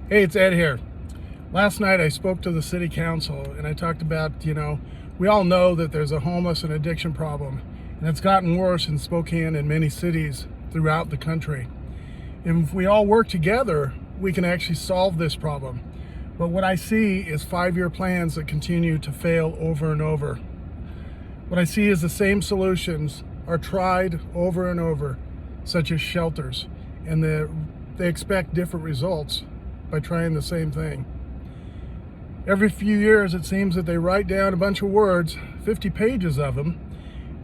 Hey, it's Ed here. Last night I spoke to the city council and I talked about, we all know that there's a homeless and addiction problem, and it's gotten worse in Spokane and many cities throughout the country. And if we all work together, we can actually solve this problem. But what I see is 5-year plans that continue to fail over and over. What I see is the same solutions are tried over and over, such as shelters, and they expect different results by trying the same thing. Every few years it seems that they write down a bunch of words, 50 pages of them,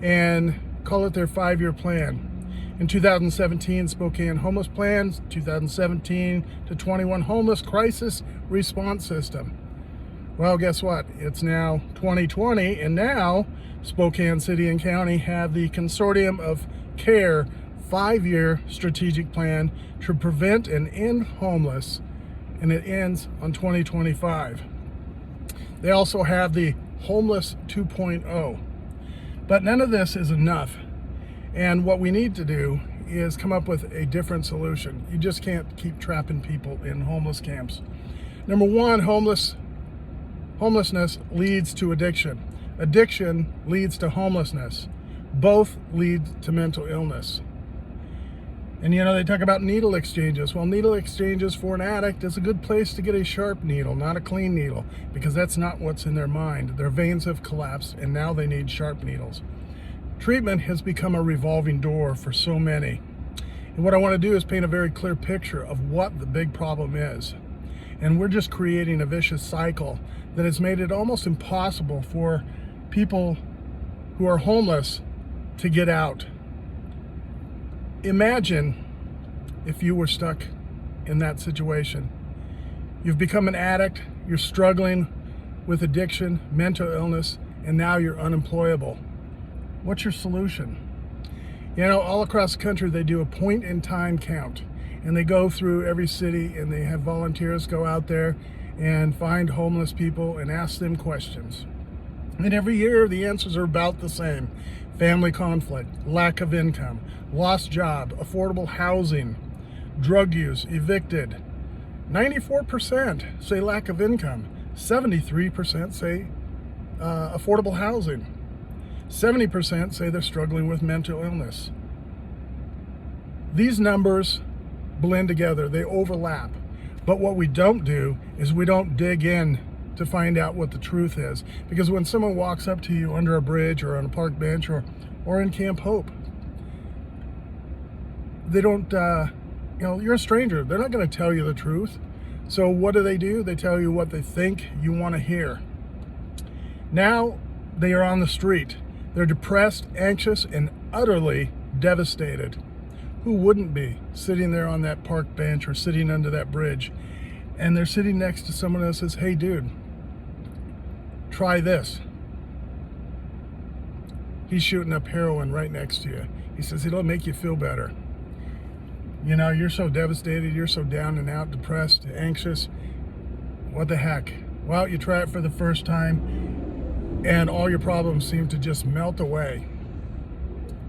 and call it their 5-year plan. In 2017, Spokane Homeless Plan, 2017 to 21 Homeless Crisis Response System. Well, guess what? It's now 2020, and now Spokane City and County have the Continuum of Care 5-year strategic plan to prevent and end homeless, and it ends on 2025. They also have the Homeless 2.0. But none of this is enough. And what we need to do is come up with a different solution. You just can't keep trapping people in homeless camps. Number one, homelessness leads to addiction. Addiction leads to homelessness. Both lead to mental illness. And they talk about needle exchanges. Well, needle exchanges for an addict is a good place to get a sharp needle, not a clean needle, because that's not what's in their mind. Their veins have collapsed and now they need sharp needles. Treatment has become a revolving door for so many. And what I want to do is paint a very clear picture of what the big problem is. And we're just creating a vicious cycle that has made it almost impossible for people who are homeless to get out. Imagine if you were stuck in that situation. You've become an addict, you're struggling with addiction, mental illness, and now you're unemployable. What's your solution? All across the country they do a point-in-time count, and they go through every city and they have volunteers go out there and find homeless people and ask them questions. And every year the answers are about the same. Family conflict, lack of income, lost job, affordable housing, drug use, evicted. 94% say lack of income. 73% say affordable housing. 70% say they're struggling with mental illness. These numbers blend together, they overlap. But what we don't do is we don't dig in to find out what the truth is. Because when someone walks up to you under a bridge or on a park bench or in Camp Hope, they don't, you're a stranger. They're not going to tell you the truth. So what do? They tell you what they think you want to hear. Now they are on the street. They're depressed, anxious, and utterly devastated. Who wouldn't be sitting there on that park bench or sitting under that bridge? And they're sitting next to someone that says, hey dude, try this. He's shooting up heroin right next to you. He says, it'll make you feel better. You're so devastated, you're so down and out, depressed, anxious. What the heck? Well, you try it for the first time and all your problems seem to just melt away.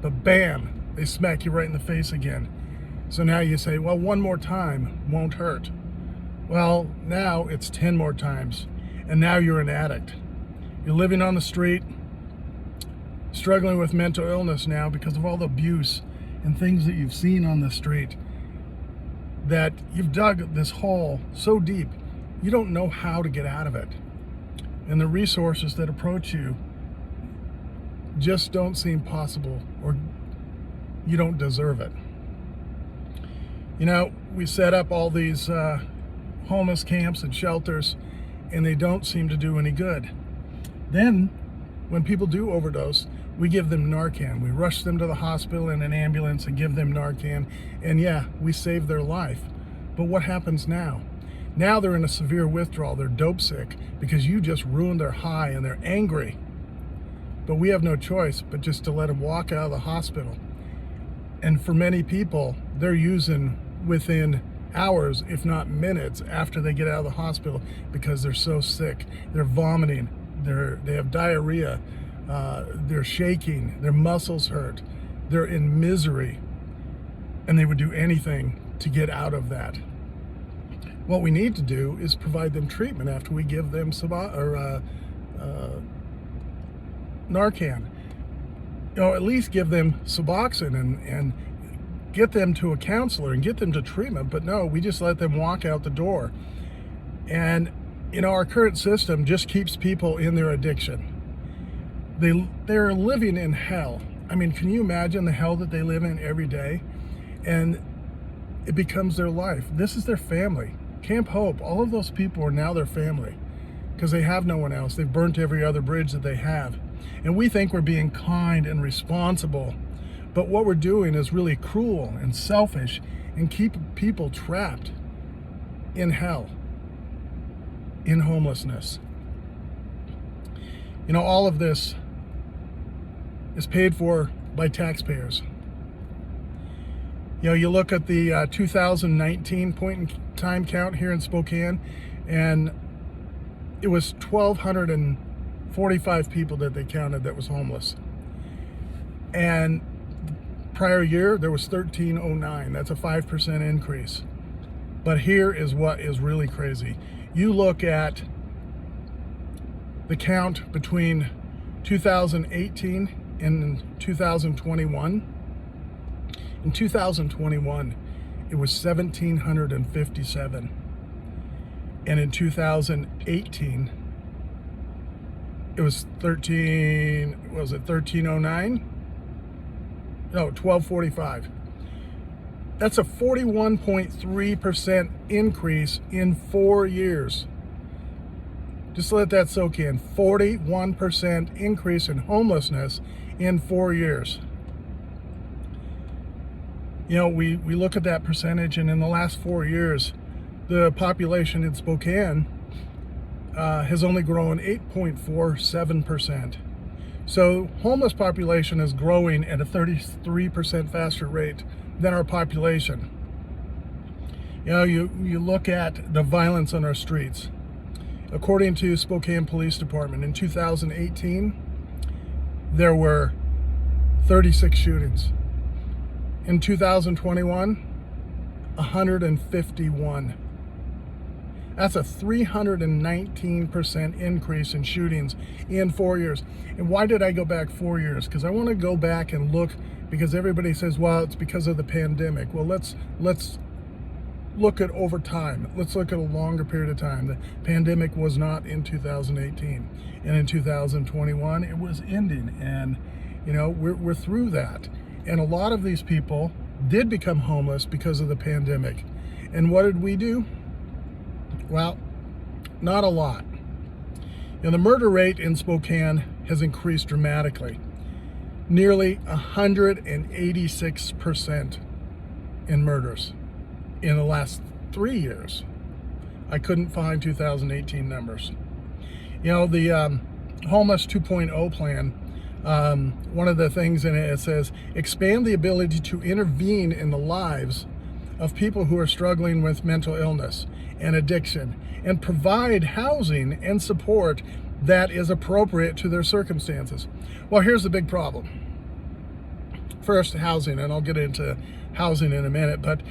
But bam, they smack you right in the face again. So now you say, well, one more time won't hurt. Well, now it's 10 more times, and now you're an addict. You're living on the street, struggling with mental illness now because of all the abuse and things that you've seen on the street, that you've dug this hole so deep, you don't know how to get out of it. And the resources that approach you just don't seem possible, or you don't deserve it. We set up all these homeless camps and shelters, and they don't seem to do any good. Then, when people do overdose, we give them Narcan. We rush them to the hospital in an ambulance and give them Narcan, and yeah, we save their life. But what happens now? Now they're in a severe withdrawal. They're dope sick because you just ruined their high, and they're angry. But we have no choice but just to let them walk out of the hospital. And for many people, they're using within hours, if not minutes, after they get out of the hospital because they're so sick. They're vomiting, they have diarrhea, they're shaking, their muscles hurt, they're in misery, and they would do anything to get out of that. What we need to do is provide them treatment after we give them Narcan. At least give them Suboxone and get them to a counselor and get them to treatment. But no, we just let them walk out the door. And our current system just keeps people in their addiction. They're living in hell. I mean, can you imagine the hell that they live in every day? And it becomes their life. This is their family. Camp Hope, all of those people are now their family because they have no one else. They've burnt every other bridge that they have. And we think we're being kind and responsible, but what we're doing is really cruel and selfish and keep people trapped in hell, in homelessness. All of this is paid for by taxpayers. You look at the 2019 point in time count here in Spokane, and it was 1,245 people that they counted that was homeless. And prior year, there was 1,309. That's a 5% increase. But here is what is really crazy. You look at the count between 2018 and 2021. In 2021, it was 1,757. And in 2018, it was 1,309? No, 1,245. That's a 41.3% increase in 4 years. Just let that soak in. 41% increase in homelessness in 4 years. We look at that percentage, and in the last 4 years, the population in Spokane has only grown 8.47%. So homeless population is growing at a 33% faster rate than our population. You look at the violence on our streets. According to Spokane Police Department, in 2018, there were 36 shootings. In 2021, 151. That's a 319% increase in shootings in 4 years. And why did I go back 4 years? Because I want to go back and look, because everybody says, well, it's because of the pandemic. Well, let's look at over time. Let's look at a longer period of time. The pandemic was not in 2018. And in 2021, it was ending. And, we're through that. And a lot of these people did become homeless because of the pandemic. And what did we do? Well, not a lot. The murder rate in Spokane has increased dramatically. Nearly 186% in murders in the last 3 years. I couldn't find 2018 numbers. The Homeless 2.0 plan, one of the things in it says, expand the ability to intervene in the lives of people who are struggling with mental illness and addiction, and provide housing and support that is appropriate to their circumstances. Well, here's the big problem. First, housing, and I'll get into housing in a minute, but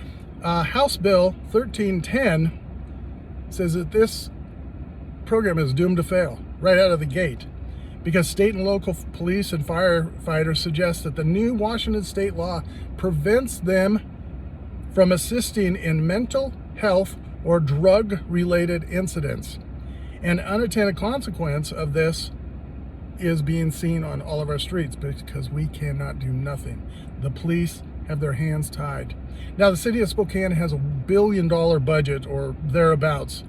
House Bill 1310 says that this program is doomed to fail right out of the gate, because state and local police and firefighters suggest that the new Washington state law prevents them from assisting in mental health or drug-related incidents. An unintended consequence of this is being seen on all of our streets, because we cannot do nothing. The police have their hands tied. Now, the city of Spokane has $1 billion budget or thereabouts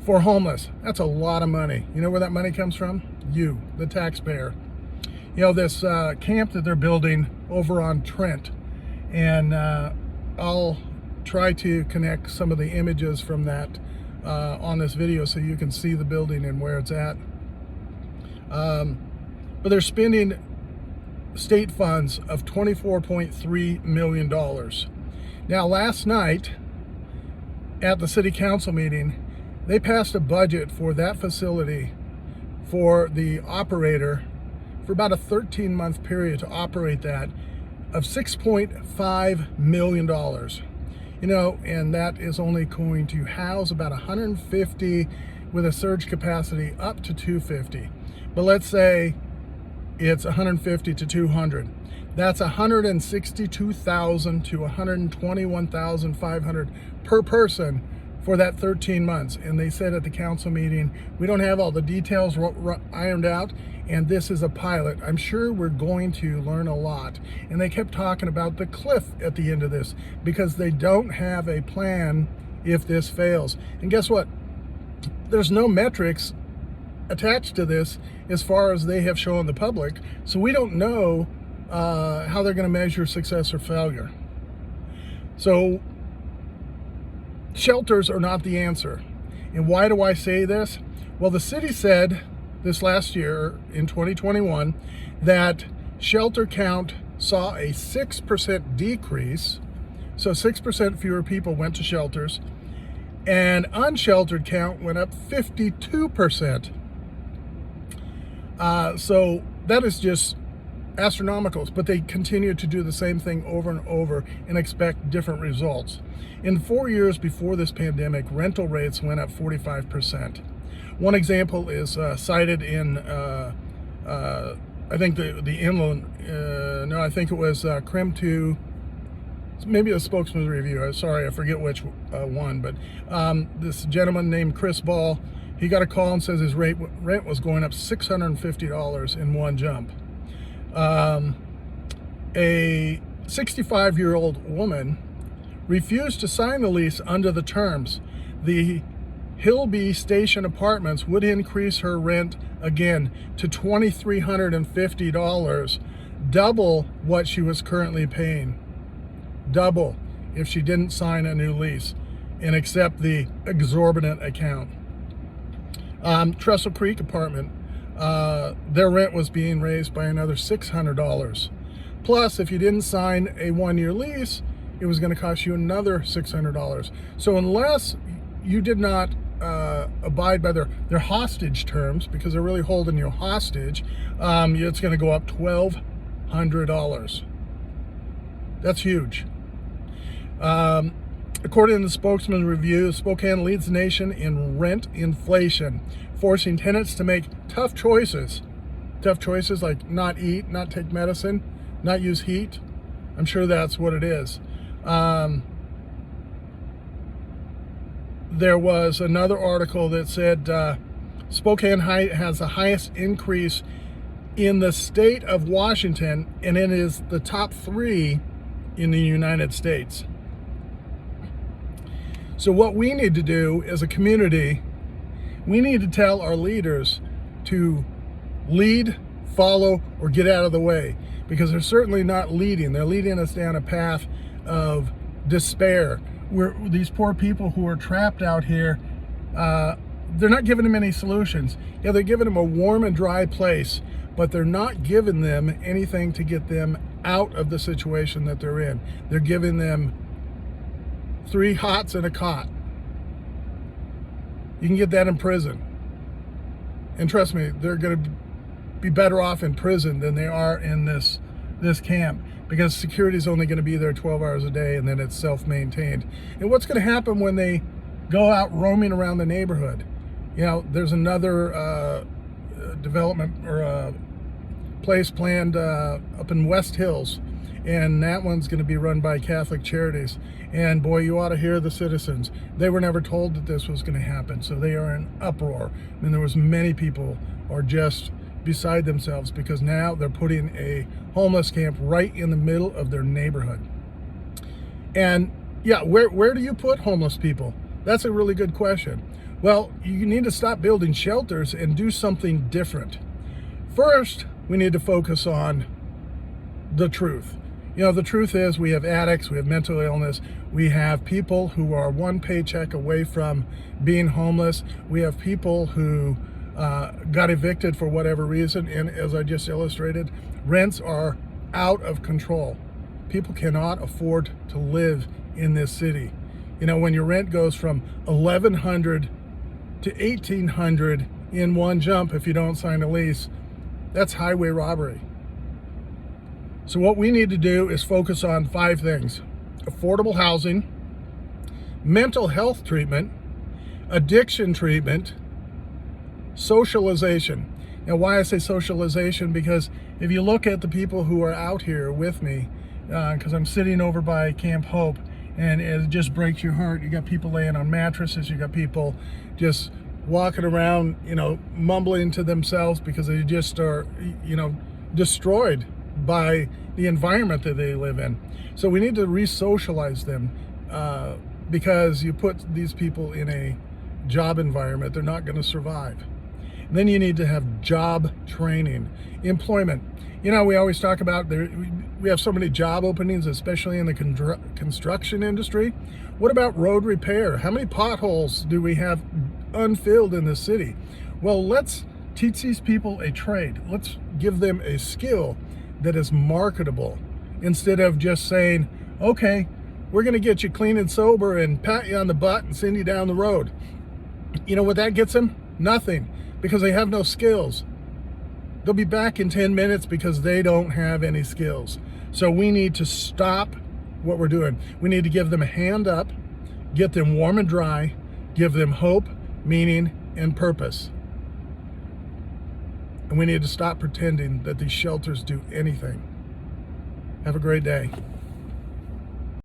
for homeless. That's a lot of money. You know where that money comes from? You, the taxpayer. This camp that they're building over on Trent, and I'll try to connect some of the images from that on this video so you can see the building and where it's at. But they're spending state funds of $24.3 million. Now, last night at the city council meeting, they passed a budget for that facility for the operator for about a 13-month period to operate that of $6.5 million. And that is only going to house about 150 with a surge capacity up to 250. But let's say it's 150 to 200. That's 162,000 to 121,500 per person for that 13 months. And they said at the council meeting, we don't have all the details ironed out, and this is a pilot. I'm sure we're going to learn a lot. And they kept talking about the cliff at the end of this, because they don't have a plan if this fails. And guess what? There's no metrics attached to this as far as they have shown the public, so we don't know how they're going to measure success or failure. So shelters are not the answer. And why do I say this? Well, the city said this last year in 2021 that shelter count saw a 6% decrease, so 6% fewer people went to shelters, and unsheltered count went up 52%. So that is just astronomical, but they continue to do the same thing over and over and expect different results. In 4 years before this pandemic, rental rates went up 45%. One example is cited in, I think the inland, no, I think it was Crim 2, maybe a spokesman's review. Sorry, I forget which one, but this gentleman named Chris Ball, he got a call and says his rent was going up $650 in one jump. A 65-year-old woman refused to sign the lease under the terms. The Hillby Station Apartments would increase her rent again to $2,350, double what she was currently paying. Double if she didn't sign a new lease and accept the exorbitant account. Trestle Creek apartment, their rent was being raised by another $600. Plus, if you didn't sign a 1-year lease, it was going to cost you another $600. So unless you did not abide by their hostage terms, because they're really holding you hostage, it's going to go up $1,200. That's huge. According to the spokesman review, Spokane leads the nation in rent inflation, forcing tenants to make tough choices. Tough choices like not eat, not take medicine, not use heat. I'm sure that's what it is. There was another article that said Spokane has the highest increase in the state of Washington, and it is the top 3 in the United States. So what we need to do as a community, we need to tell our leaders to lead, follow, or get out of the way, because they're certainly not leading. They're leading us down a path of despair. These poor people who are trapped out here, they're not giving them any solutions. Yeah, they're giving them a warm and dry place, but they're not giving them anything to get them out of the situation that they're in. They're giving them 3 hots and a cot. You can get that in prison. And trust me, they're going to be better off in prison than they are in this camp, because security is only going to be there 12 hours a day, and then it's self-maintained. And what's going to happen when they go out roaming around the neighborhood? There's another development or a place planned up in West Hills, and that one's going to be run by Catholic Charities. And boy, you ought to hear the citizens. They were never told that this was going to happen, so they are in uproar. I mean, there was many people are just beside themselves, because now they're putting a homeless camp right in the middle of their neighborhood. And yeah, where do you put homeless people? That's a really good question. Well, you need to stop building shelters and do something different. First, we need to focus on the truth. The truth is we have addicts, we have mental illness, we have people who are one paycheck away from being homeless, we have people who got evicted for whatever reason, and as I just illustrated, rents are out of control. People cannot afford to live in this city. When your rent goes from $1,100 to $1,800 in one jump if you don't sign a lease, that's highway robbery. So what we need to do is focus on 5 things: affordable housing, mental health treatment, addiction treatment, socialization. Now, why I say socialization, because if you look at the people who are out here with me, because I'm sitting over by Camp Hope, and it just breaks your heart. You got people laying on mattresses, you got people just walking around, mumbling to themselves because they just are, destroyed by the environment that they live in. So we need to re-socialize them, because you put these people in a job environment, they're not going to survive. And then you need to have job training, employment. We always talk about we have so many job openings, especially in the construction industry. What about road repair? How many potholes do we have unfilled in the city? Well, let's teach these people a trade. Let's give them a skill that is marketable, instead of just saying, okay, we're going to get you clean and sober and pat you on the butt and send you down the road. You know what that gets them? Nothing, because they have no skills. They'll be back in 10 minutes because they don't have any skills. So we need to stop what we're doing. We need to give them a hand up, get them warm and dry, give them hope, meaning, and purpose. And we need to stop pretending that these shelters do anything. Have a great day.